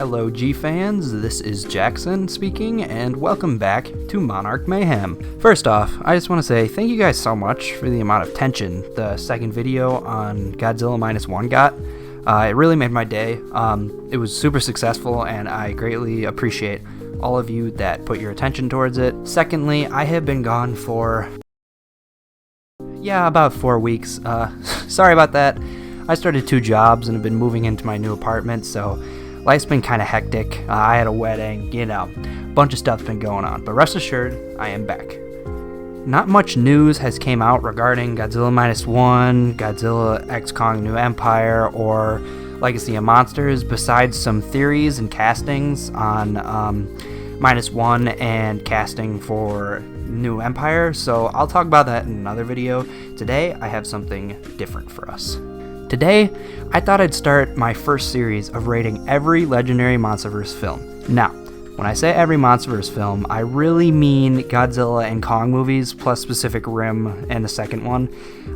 Hello G-fans, this is Jackson speaking, and welcome back to Monarch Mayhem. First off, I just want to say thank you guys so much for the amount of attention the second video on Godzilla Minus One got. It really made my day. It was super successful, and I greatly appreciate all of you that put your attention towards it. Secondly, I have been gone for, about 4 weeks. Sorry about that. I started 2 jobs and have been moving into my new apartment, so life's been kind of hectic. I had a wedding, bunch of stuff's been going on, but rest assured, I am back. Not much news has came out regarding Godzilla Minus One, Godzilla X Kong New Empire, or Legacy of Monsters, besides some theories and castings on Minus One and casting for New Empire, so I'll talk about that in another video. Today, I have something different for us. Today, I thought I'd start my first series of rating every Legendary Monsterverse film. Now, when I say every Monsterverse film, I really mean Godzilla and Kong movies, plus Pacific Rim and the second one.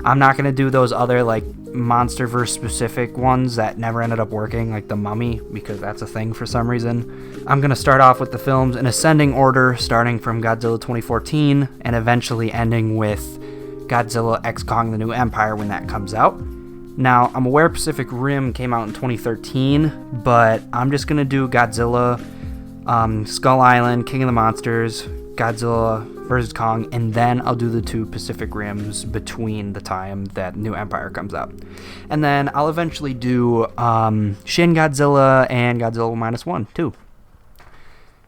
I'm not going to do those other, Monsterverse specific ones that never ended up working, like The Mummy, because that's a thing for some reason. I'm going to start off with the films in ascending order, starting from Godzilla 2014, and eventually ending with Godzilla X Kong the New Empire when that comes out. Now, I'm aware Pacific Rim came out in 2013, but I'm just going to do Godzilla, Skull Island, King of the Monsters, Godzilla vs. Kong, and then I'll do the 2 Pacific Rims between the time that New Empire comes out. And then I'll eventually do Shin Godzilla and Godzilla Minus One, too.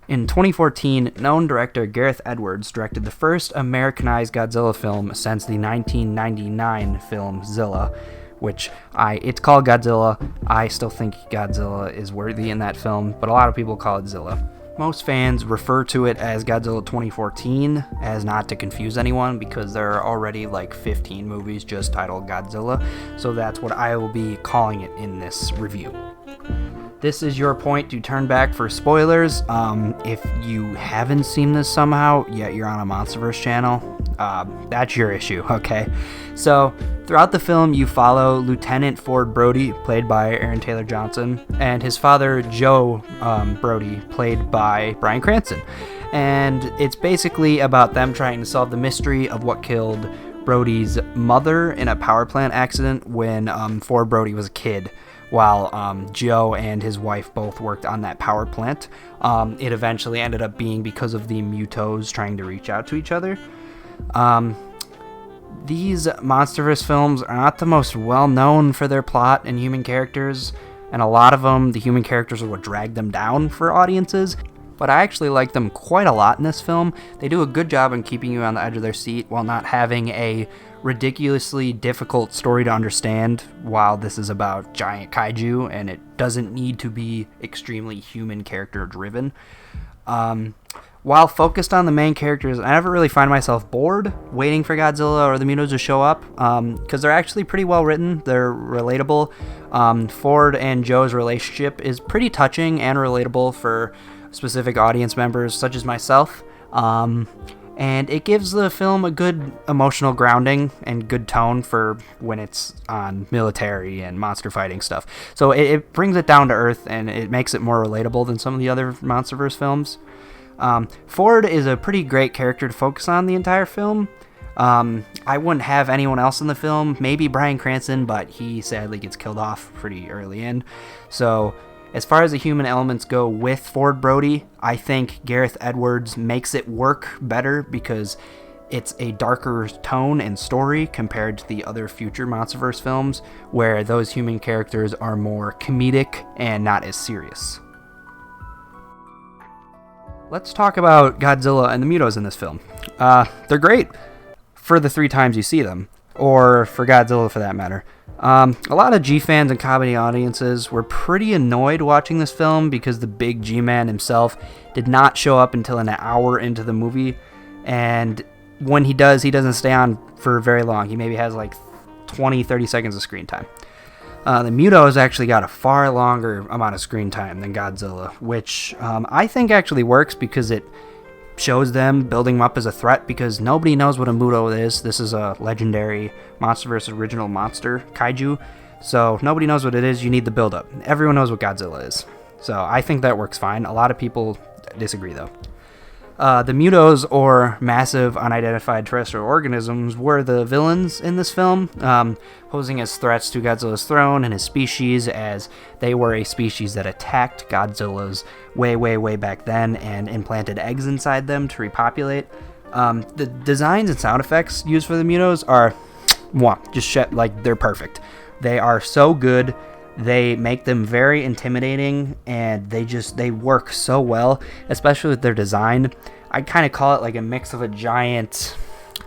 In 2014, known director Gareth Edwards directed the first Americanized Godzilla film since the 1999 film Zilla, which it's called Godzilla. I still think Godzilla is worthy in that film, but a lot of people call it Zilla. Most fans refer to it as Godzilla 2014, as not to confuse anyone, because there are already 15 movies just titled Godzilla, so that's what I will be calling it in this review. This is your point to turn back for spoilers. If you haven't seen this somehow, yet you're on a Monsterverse channel, that's your issue, okay? So, throughout the film, you follow Lieutenant Ford Brody, played by Aaron Taylor Johnson, and his father, Joe Brody, played by Bryan Cranston. And it's basically about them trying to solve the mystery of what killed Brody's mother in a power plant accident when Ford Brody was a kid, while Joe and his wife both worked on that power plant. It eventually ended up being because of the Mutos trying to reach out to each other. These Monsterverse films are not the most well-known for their plot and human characters, and a lot of them, the human characters are what drag them down for audiences, but I actually like them quite a lot in this film. They do a good job in keeping you on the edge of their seat while not having a ridiculously difficult story to understand, while this is about giant kaiju, and it doesn't need to be extremely human character driven. While focused on the main characters, I never really find myself bored waiting for Godzilla or the Mutos to show up, because they're actually pretty well written. They're relatable. Ford and Joe's relationship is pretty touching and relatable for specific audience members such as myself, and it gives the film a good emotional grounding and good tone for when it's on military and monster fighting stuff. So it brings it down to earth, and it makes it more relatable than some of the other Monsterverse films. Ford is a pretty great character to focus on the entire film. I wouldn't have anyone else in the film, maybe Bryan Cranston, but he sadly gets killed off pretty early in. So, as far as the human elements go with Ford Brody, I think Gareth Edwards makes it work better because it's a darker tone and story compared to the other future Monsterverse films, where those human characters are more comedic and not as serious. Let's talk about Godzilla and the Mutos in this film. They're great for the 3 times you see them, or for Godzilla for that matter. A lot of G-fans and comedy audiences were pretty annoyed watching this film because the big G-man himself did not show up until an hour into the movie, and when he does, he doesn't stay on for very long. He maybe has 20-30 seconds of screen time. The Mutos actually got a far longer amount of screen time than Godzilla, which I think actually works because it shows them building them up as a threat, because nobody knows what a Muto is. This is a Legendary Monsterverse original monster, Kaiju, so nobody knows what it is. You need the build-up. Everyone knows what Godzilla is. So I think that works fine. A lot of people disagree, though. The Mutos, or massive unidentified terrestrial organisms, were the villains in this film, posing as threats to Godzilla's throne and his species, as they were a species that attacked Godzilla's way back then and implanted eggs inside them to repopulate. The designs and sound effects used for the Mutos are, they're perfect. They are so good. They make them very intimidating, and they work so well, especially with their design. I kind of call it like a mix of a giant,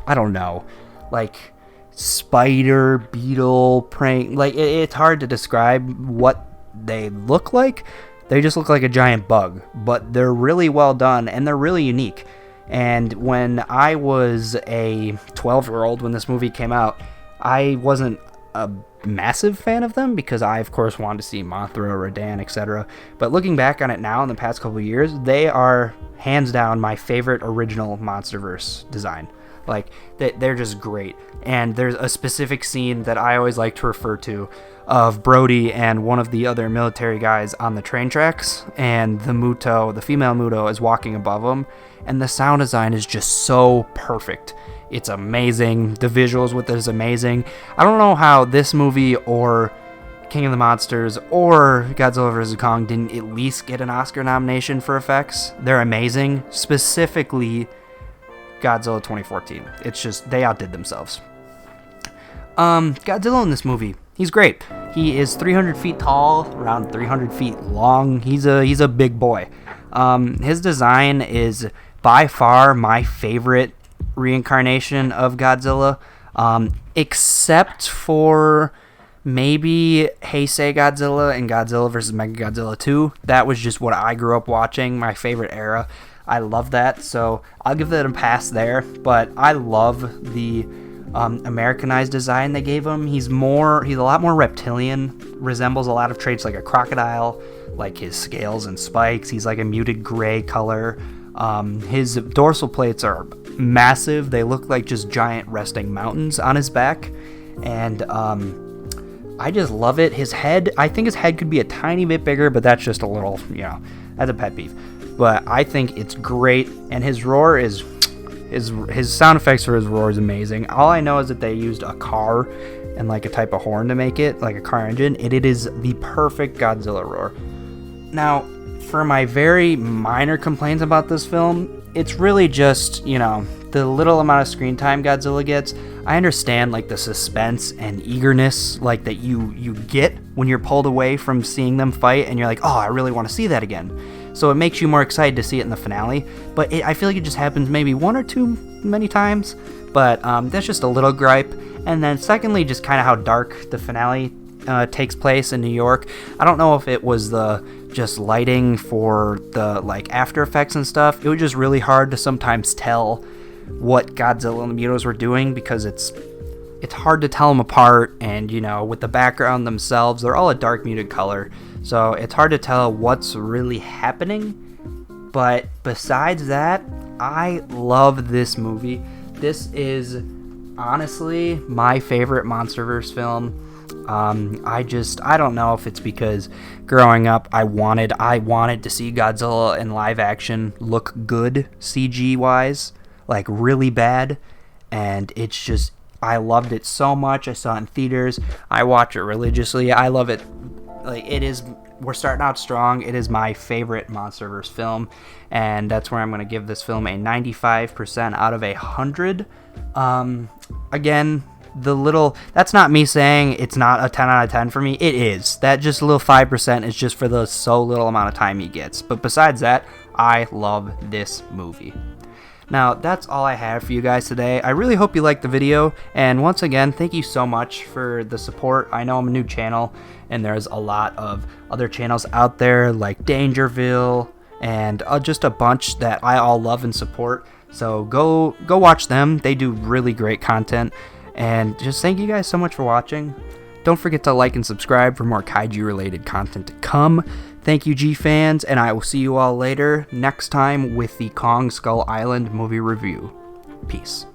I don't know, like spider, beetle, praying. Like, it's hard to describe what they look like. They just look like a giant bug, but they're really well done, and they're really unique. And when I was a 12-year-old when this movie came out, I wasn't a massive fan of them because I, of course, wanted to see Mothra, Rodan, etc. But looking back on it now in the past couple of years, they are hands down my favorite original Monsterverse design. Like, they're just great. And there's a specific scene that I always like to refer to of Brody and one of the other military guys on the train tracks, and the female Muto, is walking above them, and the sound design is just so perfect. It's amazing. The visuals with it is amazing. I don't know how this movie or King of the Monsters or Godzilla vs. Kong didn't at least get an Oscar nomination for effects. They're amazing. Specifically, Godzilla 2014. It's just, they outdid themselves. Godzilla in this movie, he's great. He is 300 feet tall, around 300 feet long. He's a big boy. His design is by far my favorite reincarnation of Godzilla, except for maybe Heisei Godzilla and Godzilla vs. Mechagodzilla 2. That was just what I grew up watching, my favorite era. I love that, so I'll give that a pass there. But I love the Americanized design they gave him. He's a lot more reptilian, resembles a lot of traits like a crocodile, like his scales and spikes. He's like a muted gray color. His dorsal plates are massive. They look like just giant resting mountains on his back, and I just love it. His head, I think his head could be a tiny bit bigger, but that's just a little, that's a pet peeve. But I think it's great, and his roar is his sound effects for his roar is amazing. All I know is that they used a car and like a type of horn to make it, like a car engine, and it is the perfect Godzilla roar. Now, for my very minor complaints about this film, it's really just, the little amount of screen time Godzilla gets. I understand, like, the suspense and eagerness, like, that you get when you're pulled away from seeing them fight, and you're like, oh, I really want to see that again. So it makes you more excited to see it in the finale. But I feel like it just happens maybe one or two many times. But that's just a little gripe. And then secondly, just kind of how dark the finale takes place in New York. I don't know if it was the just lighting for the like after effects and stuff. It was just really hard to sometimes tell what Godzilla and the Mutos were doing, because it's hard to tell them apart, and with the background themselves, they're all a dark muted color, so it's hard to tell what's really happening. But besides that, I love this movie. This is honestly my favorite Monsterverse film. I don't know if it's because growing up I wanted to see Godzilla in live action look good CG wise, like really bad, and it's just, I loved it so much. I saw it in theaters. I watch it religiously. I love it. Like, we're starting out strong. It is my favorite Monsterverse film, and that's where I'm going to give this film a 95% out of 100. Again, that's not me saying it's not a 10 out of 10 for me. It is. That just a little 5% is just for the so little amount of time he gets. But besides that, I love this movie. Now, that's all I have for you guys today. I really hope you liked the video, and once again, thank you so much for the support. I know I'm a new channel, and there's a lot of other channels out there like Dangerville and just a bunch that I all love and support. So go watch them. They do really great content, and just thank you guys so much for watching. Don't forget to like and subscribe for more Kaiju related content to come. Thank you, G-fans, and I will see you all later next time with the Kong Skull Island movie review. Peace.